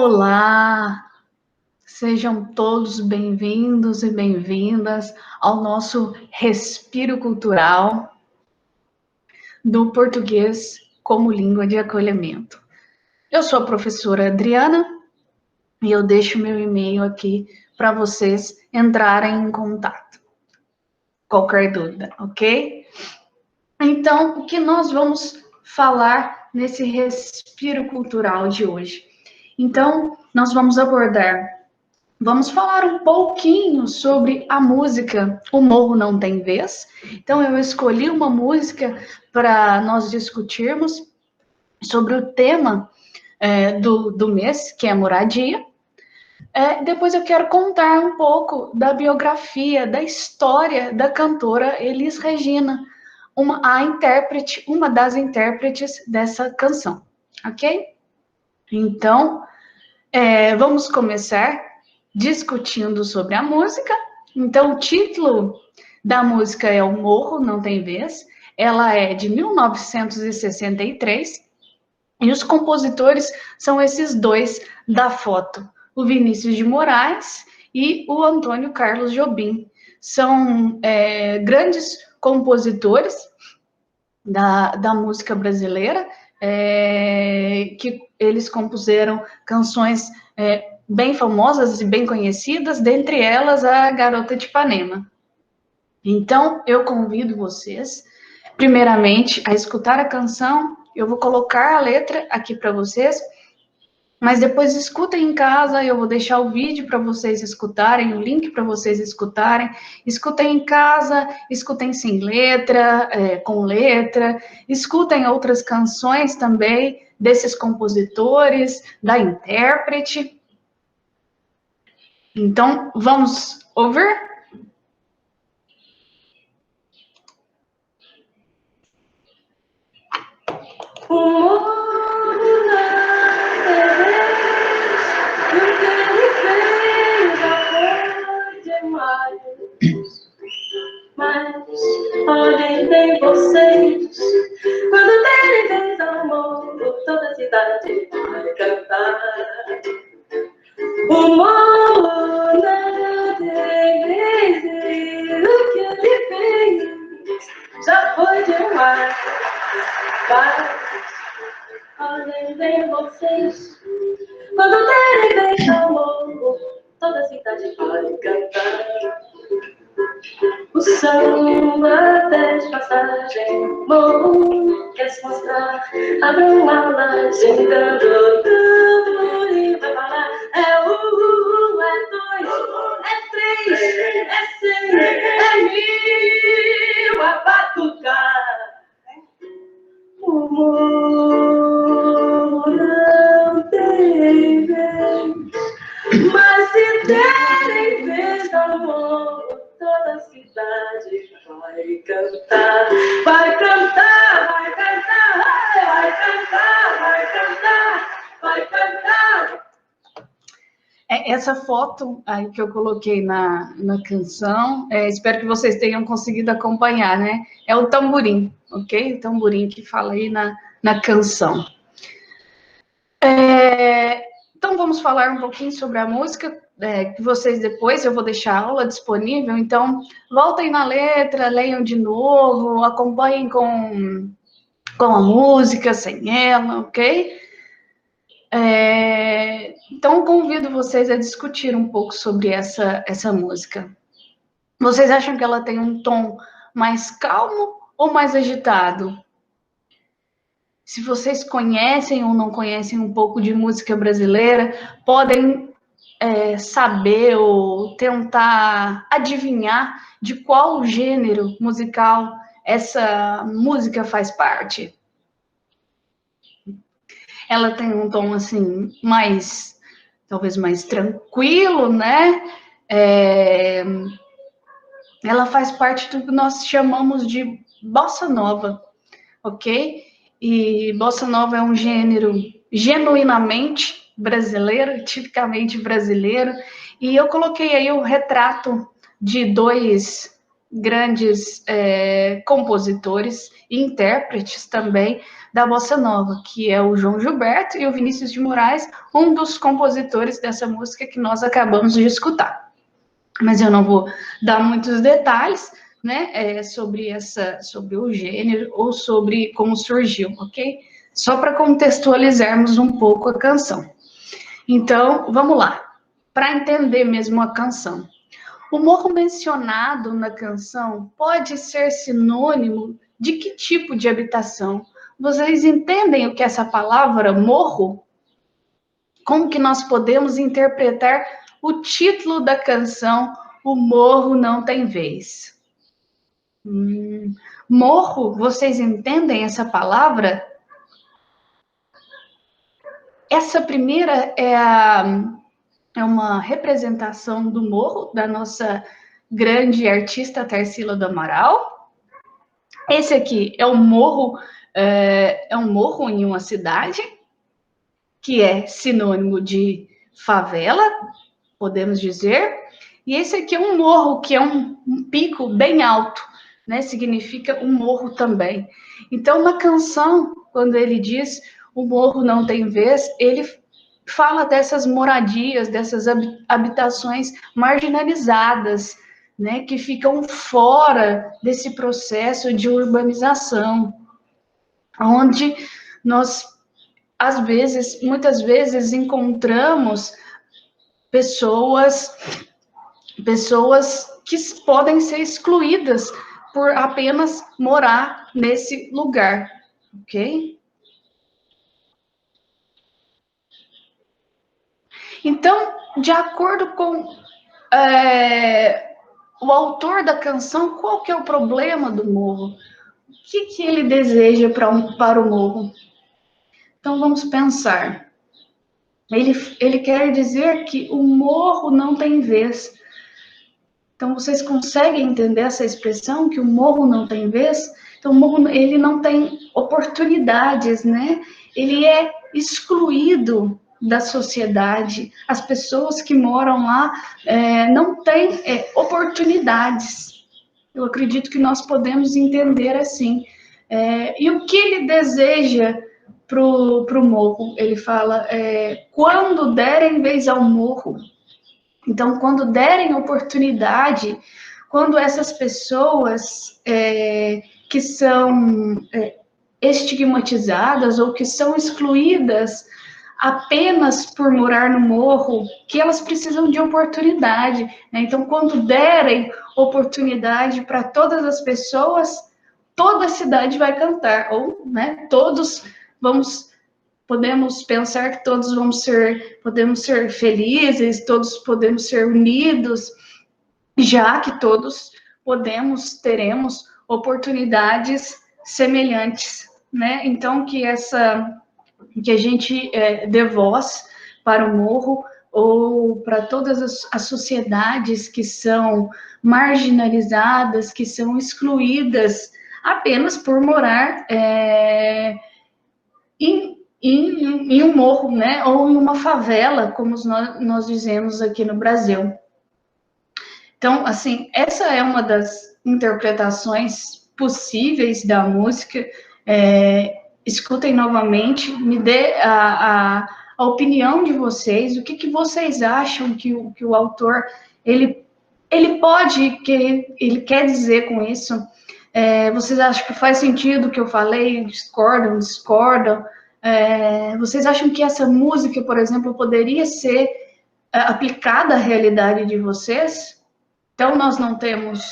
Olá, sejam todos bem-vindos e bem-vindas ao nosso Respiro Cultural do português como língua de acolhimento. Eu sou a professora Adriana e eu deixo meu e-mail aqui para vocês entrarem em contato. Qualquer dúvida, ok? Então, o que nós vamos falar nesse Respiro Cultural de hoje? Então, nós vamos falar um pouquinho sobre a música O Morro Não Tem Vez. Então, eu escolhi uma música para nós discutirmos sobre o tema do mês, que é moradia. Depois eu quero contar um pouco da biografia, da história da cantora Elis Regina, uma das intérpretes dessa canção, ok? Então, vamos começar discutindo sobre a música. Então, o título da música é O Morro Não Tem Vez. Ela é de 1963 e os compositores são esses dois da foto, o Vinícius de Moraes e o Antônio Carlos Jobim. São grandes compositores da música brasileira, que eles compuseram canções bem famosas e bem conhecidas, dentre elas a Garota de Ipanema. Então, eu convido vocês, primeiramente, a escutar a canção. Eu vou colocar a letra aqui para vocês, mas depois escutem em casa. Eu vou deixar o vídeo para vocês escutarem, o link para vocês escutarem. Escutem em casa, escutem sem letra, com letra, escutem outras canções também desses compositores, da intérprete. Então, vamos ouvir? O morro não tem vez, e o que ele fez já foi demais. Mas olhem bem vocês, quando derem vez ao morro, toda a cidade vai cantar. O morro não tem vez, e o que ele fez já foi demais. Mas olhem bem vocês, quando derem vez ao morro, toda a cidade vai cantar. O samba de passagem, morro, quer se mostrar, abram alas, gritando, tamborim vai falar. É um, é dois, é três, é cem, é mil, a batucar. O morro não tem vez, mas se derem vez ao morro, toda a cidade vai cantar, vai cantar, vai cantar, vai cantar, vai cantar, vai cantar. Essa foto aí que eu coloquei na canção, espero que vocês tenham conseguido acompanhar, né? É o tamborim, ok? O tamborim que fala aí na canção. Então, vamos falar um pouquinho sobre a música, que vocês depois, eu vou deixar a aula disponível, então voltem na letra, leiam de novo, acompanhem com a música, sem ela, ok? Então, convido vocês a discutir um pouco sobre essa música. Vocês acham que ela tem um tom mais calmo ou mais agitado? Se vocês conhecem ou não conhecem um pouco de música brasileira, podem saber ou tentar adivinhar de qual gênero musical essa música faz parte. Ela tem um tom, assim, talvez mais tranquilo, né? Ela faz parte do que nós chamamos de bossa nova, ok? E bossa nova é um gênero genuinamente brasileiro, tipicamente brasileiro, e eu coloquei aí o retrato de dois grandes compositores e intérpretes também da Bossa Nova, que é o João Gilberto e o Vinícius de Moraes, um dos compositores dessa música que nós acabamos de escutar. Mas eu não vou dar muitos detalhes, né, sobre o gênero ou sobre como surgiu, ok? Só para contextualizarmos um pouco a canção. Então, vamos lá, para entender mesmo a canção. O morro mencionado na canção pode ser sinônimo de que tipo de habitação? Vocês entendem o que é essa palavra morro? Como que nós podemos interpretar o título da canção O Morro Não Tem Vez? Morro, vocês entendem essa palavra? Essa primeira é uma representação do morro da nossa grande artista Tarsila do Amaral. Esse aqui é um morro em uma cidade, que é sinônimo de favela, podemos dizer. E esse aqui é um morro, que é um pico bem alto, né? Significa um morro também. Então, na canção, quando ele diz o morro não tem vez, ele fala dessas moradias, dessas habitações marginalizadas, né, que ficam fora desse processo de urbanização, onde nós, muitas vezes, encontramos pessoas que podem ser excluídas por apenas morar nesse lugar, ok? Então, de acordo com o autor da canção, qual que é o problema do morro? O que ele deseja para o morro? Então, vamos pensar. Ele quer dizer que o morro não tem vez. Então, vocês conseguem entender essa expressão, que o morro não tem vez? Então, o morro, ele não tem oportunidades, né? Ele é excluído da sociedade. As pessoas que moram lá não têm oportunidades. Eu acredito que nós podemos entender assim. E o que ele deseja para o morro? Ele fala, quando derem vez ao morro. Então, quando derem oportunidade, quando essas pessoas que são estigmatizadas ou que são excluídas apenas por morar no morro, que elas precisam de oportunidade, né? Então, quando derem oportunidade para todas as pessoas, toda a cidade vai cantar, ou, né, podemos pensar que todos podemos ser felizes, todos podemos ser unidos, já que todos teremos oportunidades semelhantes, né? Então, que a gente dê voz para o morro ou para todas as sociedades que são marginalizadas, que são excluídas apenas por morar em um morro, né? Ou em uma favela, como nós dizemos aqui no Brasil. Então, assim, essa é uma das interpretações possíveis da música. Escutem novamente, me dê a opinião de vocês, o que vocês acham que o autor, ele quer dizer com isso? Vocês acham que faz sentido o que eu falei? Discordam? Vocês acham que essa música, por exemplo, poderia ser aplicada à realidade de vocês? Então, nós não temos,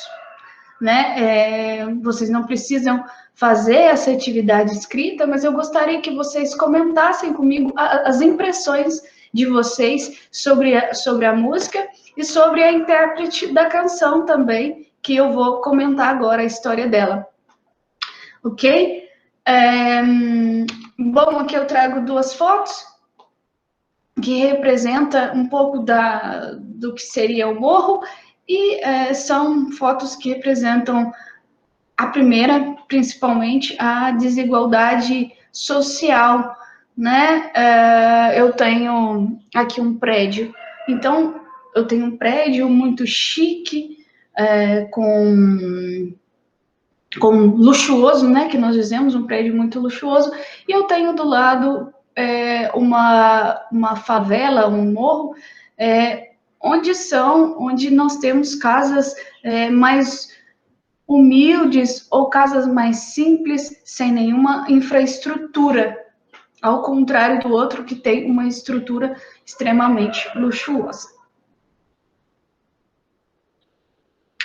né? Vocês não precisam fazer essa atividade escrita, mas eu gostaria que vocês comentassem comigo as impressões de vocês sobre a música e sobre a intérprete da canção também, que eu vou comentar agora a história dela. Ok? Bom, aqui eu trago duas fotos que representam um pouco do que seria o morro, e são fotos que representam a primeira, principalmente, a desigualdade social, né? Eu tenho aqui um prédio, então eu tenho um prédio muito chique, com luxuoso, né, que nós dizemos, um prédio muito luxuoso, e eu tenho do lado uma favela, um morro, onde nós temos casas mais humildes ou casas mais simples, sem nenhuma infraestrutura, ao contrário do outro que tem uma estrutura extremamente luxuosa.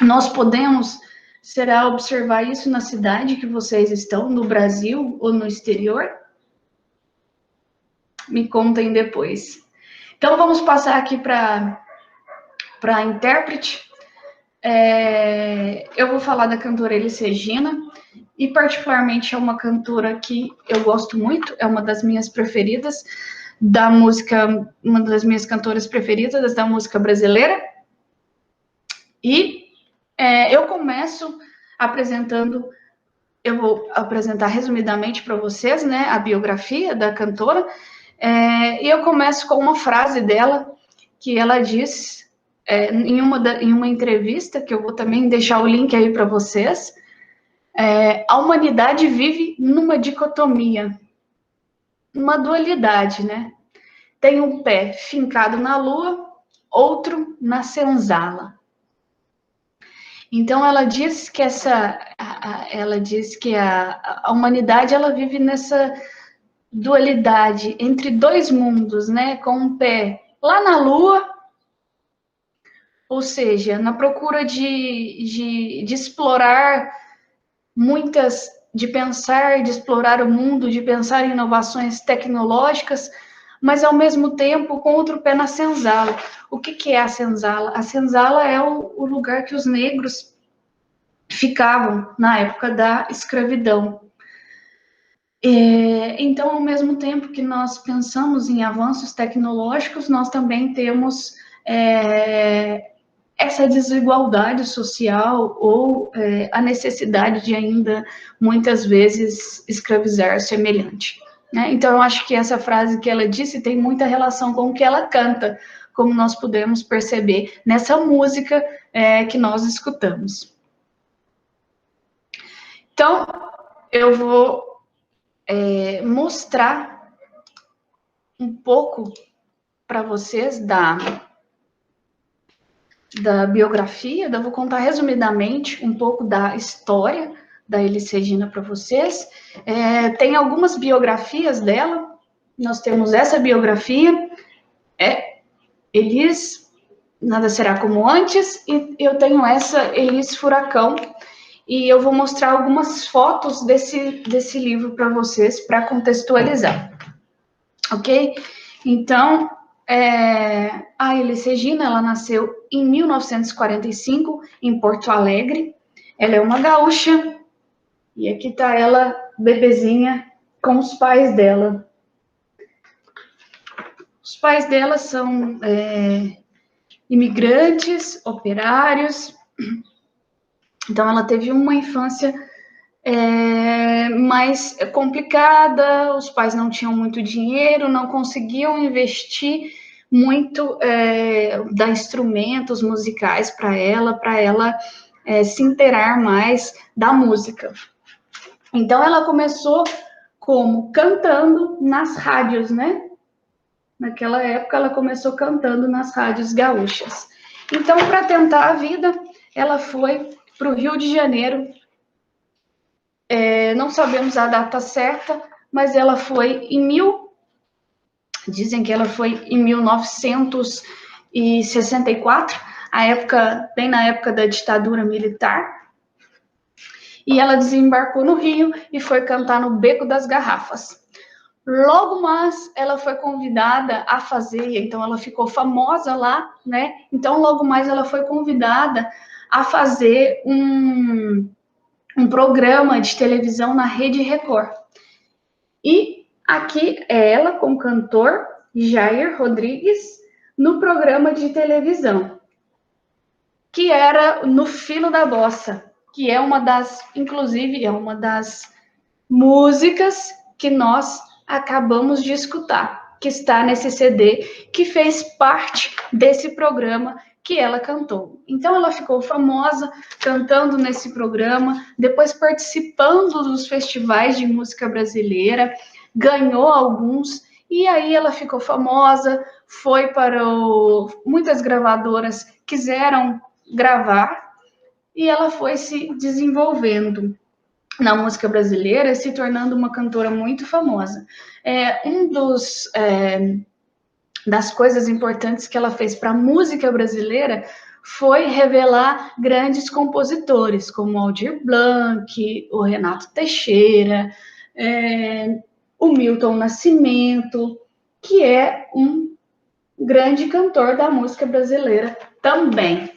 Nós podemos, será, observar isso na cidade que vocês estão, no Brasil ou no exterior? Me contem depois. Então, vamos passar aqui para a intérprete. Eu vou falar da cantora Elis Regina, e particularmente é uma cantora que eu gosto muito, é uma das minhas preferidas da música, uma das minhas cantoras preferidas da música brasileira. E eu começo apresentando, eu vou apresentar resumidamente para vocês, né, a biografia da cantora, e eu começo com uma frase dela, que ela diz em uma entrevista, que eu vou também deixar o link aí para vocês, a humanidade vive numa dicotomia, uma dualidade, né? Tem um pé fincado na lua, outro na senzala. Então ela diz que a humanidade ela vive nessa dualidade entre dois mundos, né? Com um pé lá na lua, ou seja, na procura de explorar de pensar, de explorar o mundo, de pensar em inovações tecnológicas, mas ao mesmo tempo com outro pé na senzala. O que é a senzala? A senzala é o lugar que os negros ficavam na época da escravidão. Então, ao mesmo tempo que nós pensamos em avanços tecnológicos, nós também temos essa desigualdade social ou a necessidade de ainda, muitas vezes, escravizar semelhante. Né? Então, eu acho que essa frase que ela disse tem muita relação com o que ela canta, como nós podemos perceber nessa música que nós escutamos. Então, eu vou mostrar um pouco para vocês da biografia, eu vou contar resumidamente um pouco da história da Elis Regina para vocês. Tem algumas biografias dela, nós temos essa biografia, Elis, Nada Será Como Antes, e eu tenho essa, Elis Furacão, e eu vou mostrar algumas fotos desse livro para vocês, para contextualizar, ok? Então, a Elis Regina, ela nasceu em 1945, em Porto Alegre. Ela é uma gaúcha, e aqui está ela, bebezinha, com os pais dela. Os pais dela são imigrantes, operários. Então, ela teve uma infância mais complicada, os pais não tinham muito dinheiro, não conseguiam investir muito, dar instrumentos musicais para ela se inteirar mais da música. Então, ela começou como cantando nas rádios, né? Naquela época, ela começou cantando nas rádios gaúchas. Então, para tentar a vida, ela foi para o Rio de Janeiro. Não sabemos a data certa, mas ela foi dizem que ela foi em 1964, bem na época da ditadura militar, e ela desembarcou no Rio e foi cantar no Beco das Garrafas. Logo mais, ela foi convidada a fazer, então ela ficou famosa lá, né? Então, logo mais ela foi convidada a fazer um programa de televisão na Rede Record. E aqui é ela com o cantor Jair Rodrigues no programa de televisão, que era No Fino da Bossa, que inclusive, é uma das músicas que nós acabamos de escutar, que está nesse CD, que fez parte desse programa que ela cantou. Então, ela ficou famosa cantando nesse programa, depois participando dos festivais de música brasileira, ganhou alguns, e aí ela ficou famosa, foi para muitas gravadoras quiseram gravar, e ela foi se desenvolvendo na música brasileira, se tornando uma cantora muito famosa. Das coisas importantes que ela fez para a música brasileira foi revelar grandes compositores, como Aldir Blanc, o Renato Teixeira, o Milton Nascimento, que é um grande cantor da música brasileira também.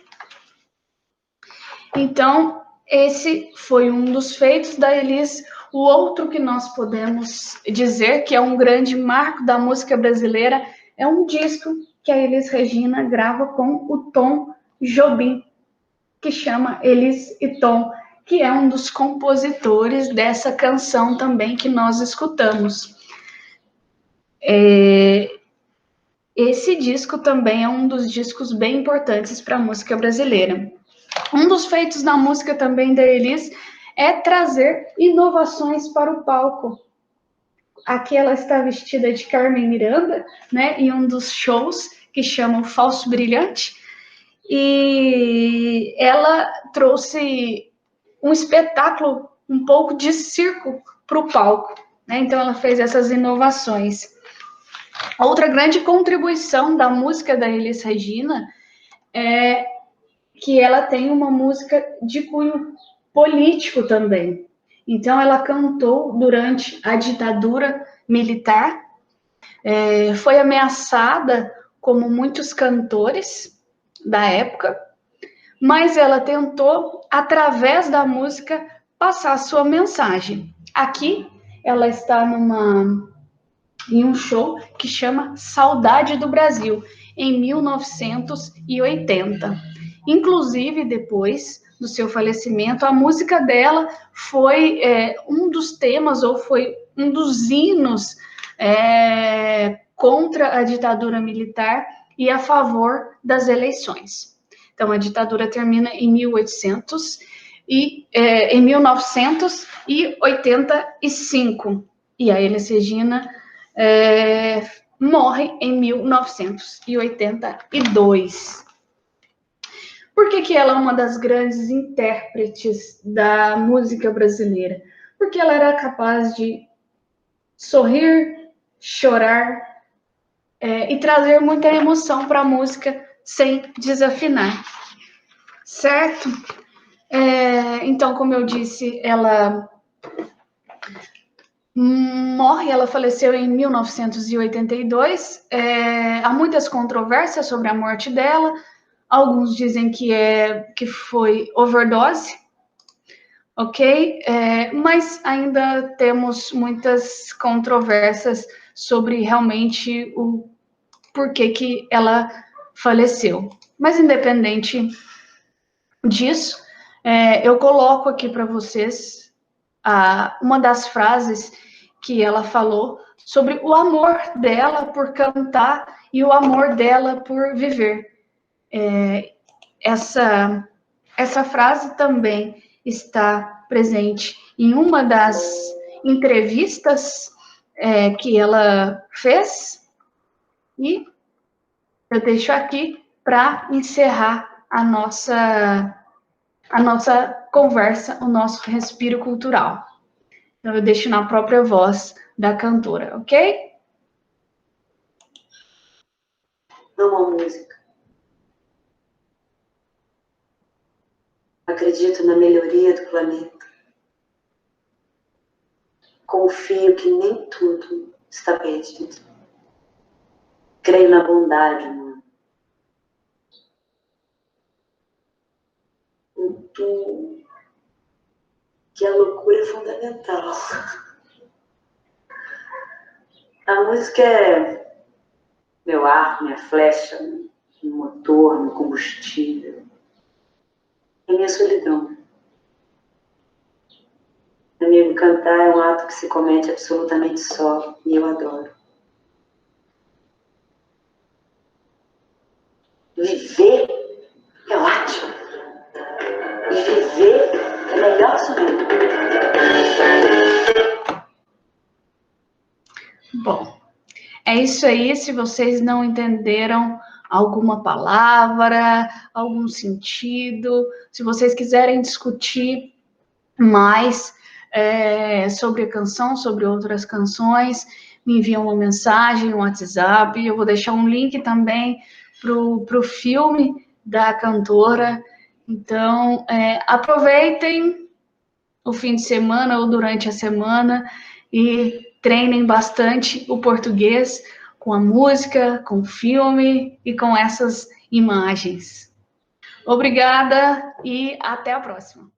Então, esse foi um dos feitos da Elis. O outro que nós podemos dizer que é um grande marco da música brasileira é um disco que a Elis Regina grava com o Tom Jobim, que chama Elis e Tom, que é um dos compositores dessa canção também que nós escutamos. Esse disco também é um dos discos bem importantes para a música brasileira. Um dos feitos na música também da Elis é trazer inovações para o palco. Aqui ela está vestida de Carmen Miranda, né, em um dos shows que chama o Falso Brilhante, e ela trouxe um espetáculo, um pouco de circo para o palco, né? Então ela fez essas inovações. Outra grande contribuição da música da Elis Regina é que ela tem uma música de cunho político também. Então, ela cantou durante a ditadura militar, foi ameaçada como muitos cantores da época, mas ela tentou, através da música, passar a sua mensagem. Aqui, ela está em um show que chama Saudade do Brasil, em 1980. Inclusive, depois do seu falecimento, a música dela foi um dos temas, ou foi um dos hinos contra a ditadura militar e a favor das eleições. Então, a ditadura termina em 1985, e a Elis Regina morre em 1982. Por que ela é uma das grandes intérpretes da música brasileira? Porque ela era capaz de sorrir, chorar e trazer muita emoção para a música sem desafinar, certo? Então, como eu disse, ela morre, ela faleceu em 1982. Há muitas controvérsias sobre a morte dela. Alguns dizem que foi overdose, ok? Mas ainda temos muitas controvérsias sobre realmente o porquê que ela faleceu. Mas independente disso, eu coloco aqui para vocês uma das frases que ela falou sobre o amor dela por cantar e o amor dela por viver. Essa frase também está presente em uma das entrevistas que ela fez, e eu deixo aqui para encerrar a nossa conversa, o nosso respiro cultural. Então, eu deixo na própria voz da cantora, ok? Amo a música. Acredito na melhoria do planeta. Confio que nem tudo está perdido. Creio na bondade humana. Intuo que a loucura é fundamental. A música é meu arco, minha flecha, meu motor, meu combustível. É minha solidão. Amigo, cantar é um ato que se comete absolutamente só, e eu adoro. Viver É isso aí. Se vocês não entenderam alguma palavra, algum sentido, se vocês quiserem discutir mais sobre a canção, sobre outras canções, me enviam uma mensagem, um WhatsApp. Eu vou deixar um link também para o filme da cantora. Então, aproveitem o fim de semana ou durante a semana e treinem bastante o português com a música, com o filme e com essas imagens. Obrigada e até a próxima.